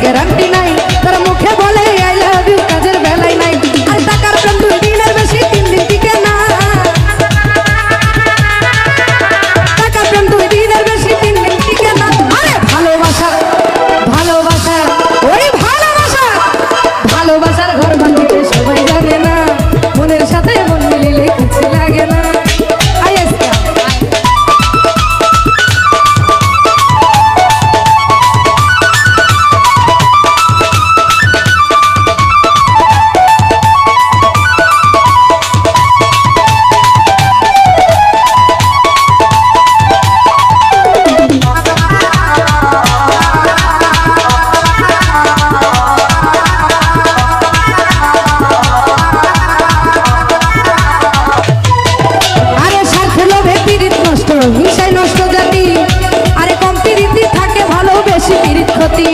guarantee নাই তার মুখে বলে আই লাভ ইউ কাজের বেলায় নাই আর টাকার প্রেম 2 দিনের বেশি 3 দিন টিকে না টাকার প্রেম 2 দিনের বেশি 3 দিন টিকে না আরে ভালোবাসা ভালোবাসা ওই ভালোবাসা ভালোবাসার ঘর বাঁধতে সবাই জানে না মনের সাথে মন মিলিলে কিছু লাগে না হিংসায় নষ্ট জাতি আরে কম প্রীতি থাকে ভালো বেশি প্রীতি ক্ষতি